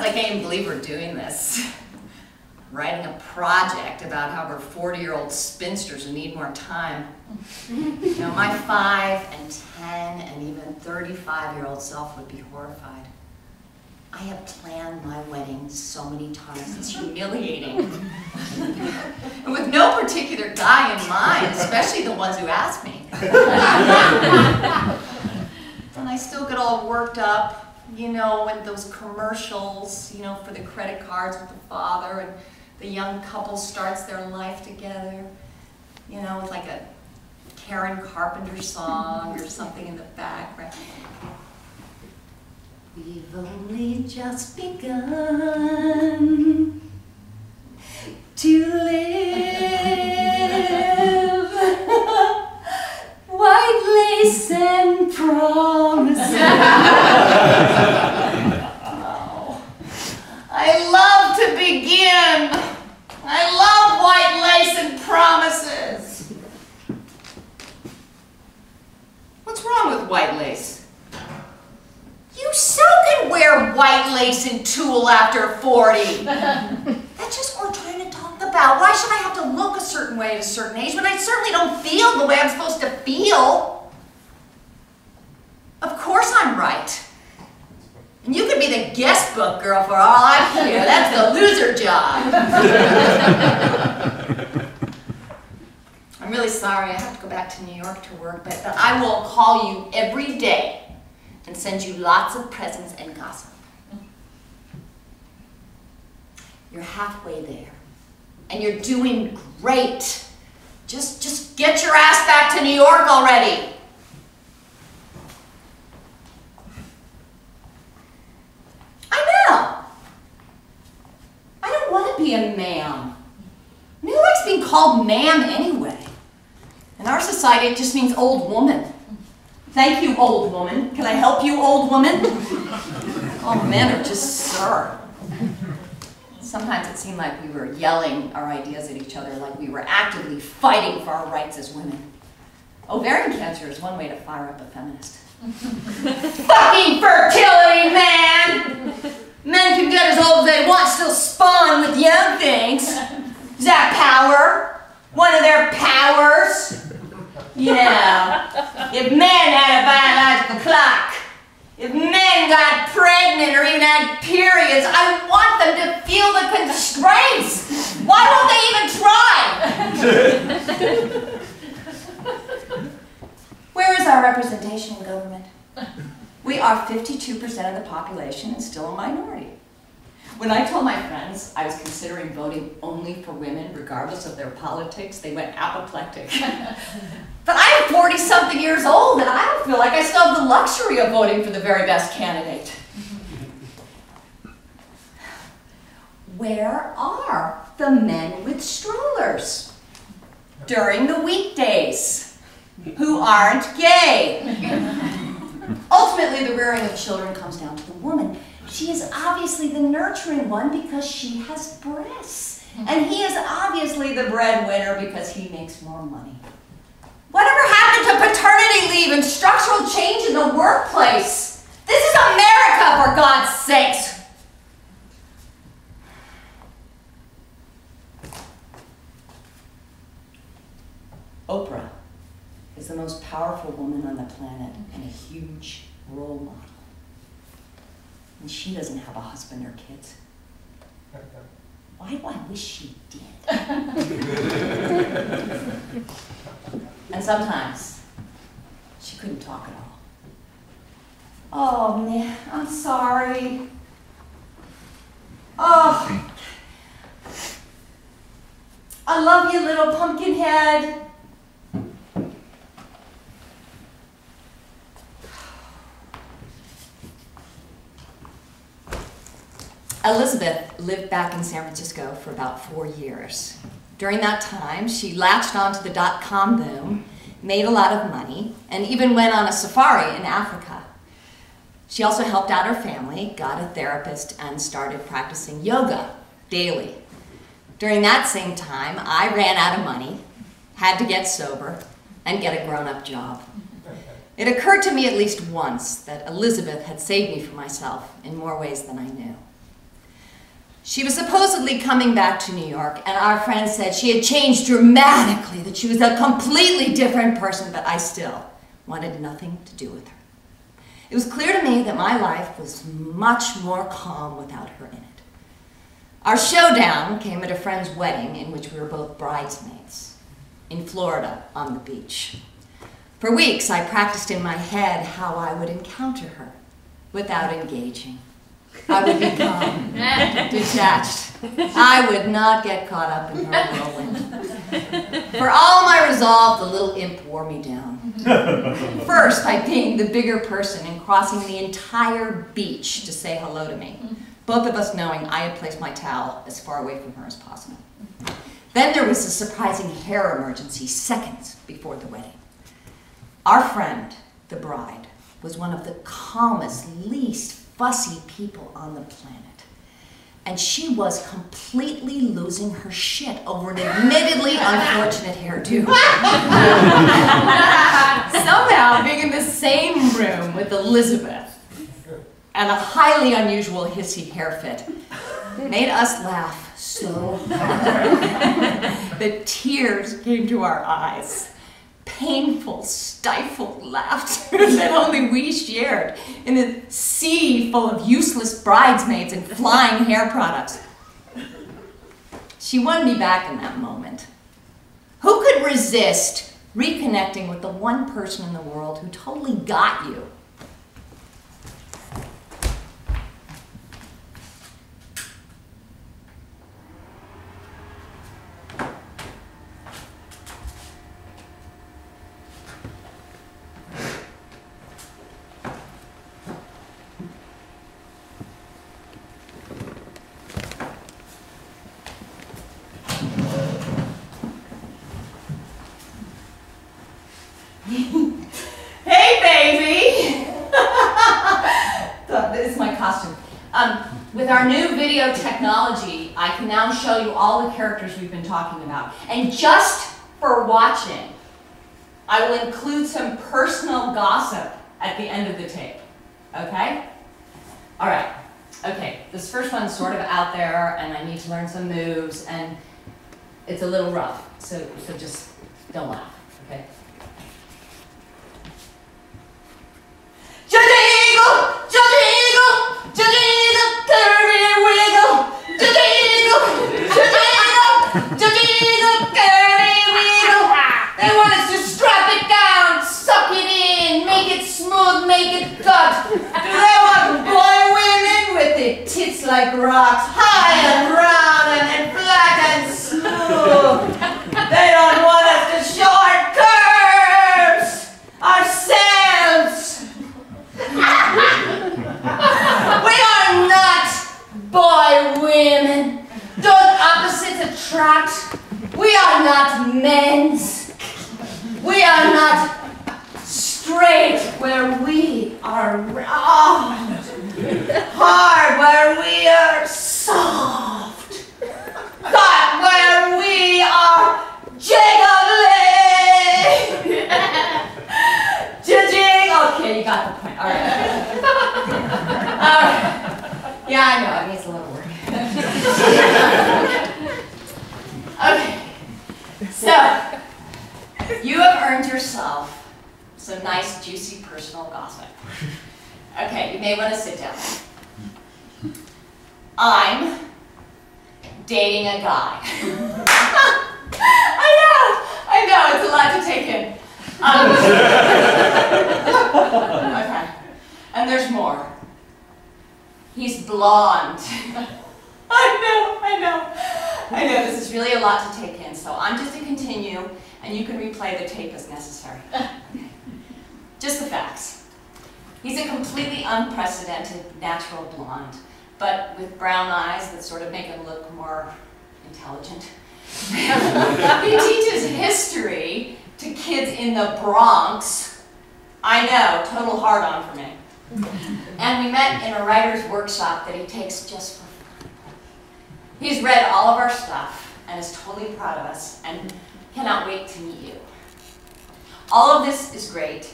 I can't even believe we're doing this. Writing a project about how we're 40-year-old spinsters who need more time. You know, my 5 and 10 and even 35-year-old self would be horrified. I have planned my wedding so many times, it's humiliating. And with no particular guy in mind, especially the ones who ask me. And I still get all worked up, you know, when those commercials, you know, for the credit cards with the father, and the young couple starts their life together, you know, with like a Karen Carpenter song or something in the background. We've only just begun to live. White lace and promises. Oh, I love to begin. I love white lace and promises. What's wrong with white lace? You so can wear white lace and tulle after 40. That's just what we're trying to talk about. Why should I have to look a certain way at a certain age when I certainly don't feel the way I'm supposed to feel? Of course I'm right. And you could be the guest book girl for all I care. That's the loser job. I'm really sorry. I have to go back to New York to work, but I will call you every day and send you lots of presents and gossip. You're halfway there, and you're doing great. Just get your ass back to New York already. I know. I don't want to be a ma'am. I mean, who likes being called ma'am anyway? In our society, it just means old woman. Thank you, old woman. Can I help you, old woman? All men are just sir. Sometimes it seemed like we were yelling our ideas at each other, like we were actively fighting for our rights as women. Ovarian cancer is one way to fire up a feminist. Fucking fertility, man! Men can get as old as they want, still spawn with young things. Is that power? One of their powers? Yeah. If men had a biological clock, if men got pregnant or even had periods, I want them to feel the constraints. Why won't they even try? Where is our representation in government? We are 52% of the population and still a minority. When I told my friends I was considering voting only for women, regardless of their politics, they went apoplectic. But I'm 40-something years old, and I don't feel like I still have the luxury of voting for the very best candidate. Where are the men with strollers during the weekdays who aren't gay? Ultimately, the rearing of children comes down to the woman. She is obviously the nurturing one because she has breasts. And he is obviously the breadwinner because he makes more money. Whatever happened to paternity leave and structural change in the workplace? This is America, for God's sakes! Oprah is the most powerful woman on the planet and a huge role model. And she doesn't have a husband or kids. Why do I wish she did? And sometimes she couldn't talk at all. Oh man, I'm sorry. Oh, I love you, little pumpkin head. Elizabeth lived back in San Francisco for about 4 years. During that time, she latched onto the dot-com boom, made a lot of money, and even went on a safari in Africa. She also helped out her family, got a therapist, and started practicing yoga daily. During that same time, I ran out of money, had to get sober, and get a grown-up job. It occurred to me at least once that Elizabeth had saved me from myself in more ways than I knew. She was supposedly coming back to New York, and our friend said she had changed dramatically, that she was a completely different person, but I still wanted nothing to do with her. It was clear to me that my life was much more calm without her in it. Our showdown came at a friend's wedding in which we were both bridesmaids in Florida on the beach. For weeks, I practiced in my head how I would encounter her without engaging. I would become detached. I would not get caught up in her whirlwind. For all my resolve, the little imp wore me down. First, by being the bigger person and crossing the entire beach to say hello to me, both of us knowing I had placed my towel as far away from her as possible. Then there was a surprising hair emergency seconds before the wedding. Our friend, the bride, was one of the calmest, least fussy people on the planet. And she was completely losing her shit over an admittedly unfortunate hairdo. Somehow, being in the same room with Elizabeth and a highly unusual hissy hair fit made us laugh so hard that tears came to our eyes. Painful, stifled laughter that only we shared in a sea full of useless bridesmaids and flying hair products. She wanted me back in that moment. Who could resist reconnecting with the one person in the world who totally got you? Hey, baby! This is my costume. With our new video technology, I can now show you all the characters we've been talking about. And just for watching, I will include some personal gossip at the end of the tape. Okay? All right. Okay, this first one's sort of out there, and I need to learn some moves, and it's a little rough, so just don't laugh, okay? They want us to strap it down, suck it in, make it smooth, make it gut. Do they want boy women with their tits like rocks, high and round and flat and smooth? They don't want us to show our curves, ourselves. We are not boy women. Don't opposites attract? We are not men's. We are not straight where we are round, hard where we are soft, hot where we are jiggly. Okay, you got the point. All right. Yeah, I know. It needs a little work. Okay. So, you have earned yourself some nice, juicy personal gossip. Okay, you may want to sit down. I'm dating a guy. I know, it's a lot to take in. Okay, and there's more. He's blonde. I know, this is really a lot to take in, so I'm just to continue, and you can replay the tape as necessary. Just the facts. He's a completely unprecedented natural blonde, but with brown eyes that sort of make him look more intelligent. He teaches history to kids in the Bronx. I know, total hard-on for me. And we met in a writer's workshop that he takes just for fun. He's read all of our stuff and is totally proud of us and cannot wait to meet you. All of this is great,